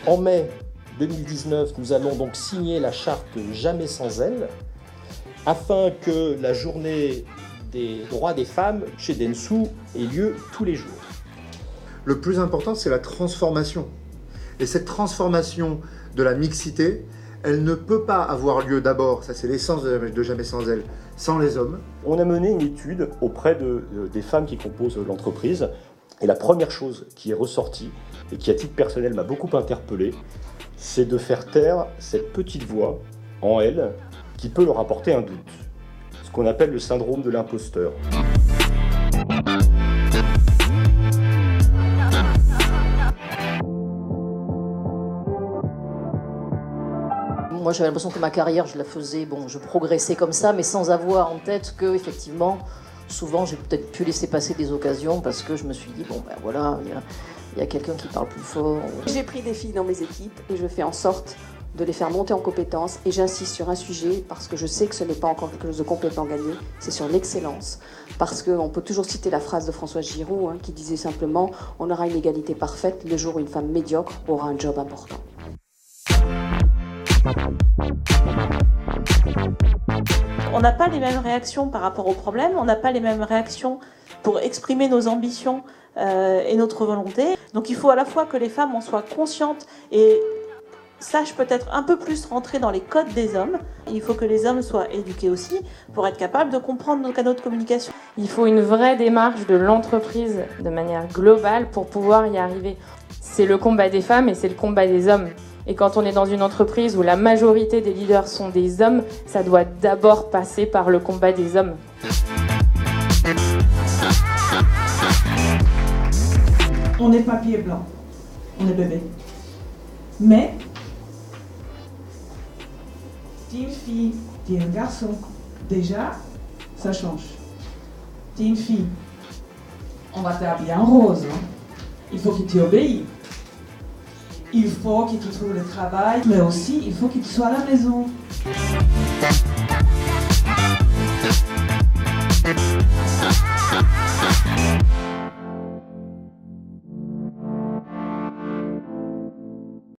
En mai 2019, nous allons donc signer la charte Jamais sans elle, afin que la journée des droits des femmes chez Dentsu ait lieu tous les jours. Le plus important, c'est la transformation. Et cette transformation de la mixité, elle ne peut pas avoir lieu d'abord, ça c'est l'essence de Jamais sans elle, sans les hommes. On a mené une étude auprès des femmes qui composent l'entreprise. Et la première chose qui est ressortie, et qui à titre personnel m'a beaucoup interpellé, c'est de faire taire cette petite voix en elles qui peut leur apporter un doute. Ce qu'on appelle le syndrome de l'imposteur. Moi, j'avais l'impression que ma carrière, je la faisais, je progressais comme ça, mais sans avoir en tête que, effectivement, souvent, j'ai peut-être pu laisser passer des occasions parce que je me suis dit, voilà, il y a quelqu'un qui parle plus fort. J'ai pris des filles dans mes équipes et je fais en sorte de les faire monter en compétences. Et j'insiste sur un sujet parce que je sais que ce n'est pas encore quelque chose de complètement gagné, c'est sur l'excellence. Parce qu'on peut toujours citer la phrase de Françoise Giroud qui disait simplement « On aura une égalité parfaite le jour où une femme médiocre aura un job important ». On n'a pas les mêmes réactions par rapport aux problèmes, on n'a pas les mêmes réactions pour exprimer nos ambitions et notre volonté. Donc il faut à la fois que les femmes en soient conscientes et sachent peut-être un peu plus rentrer dans les codes des hommes. Il faut que les hommes soient éduqués aussi pour être capables de comprendre nos canaux de communication. Il faut une vraie démarche de l'entreprise de manière globale pour pouvoir y arriver. C'est le combat des femmes et c'est le combat des hommes. Et quand on est dans une entreprise où la majorité des leaders sont des hommes, ça doit d'abord passer par le combat des hommes. On est papier blanc, on est bébé. Mais, t'es une fille, t'es un garçon, déjà, ça change. T'es une fille, on va t'habiller en rose. Il faut que tu obéis. Il faut que tu trouves le travail, mais aussi il faut que tu sois à la maison.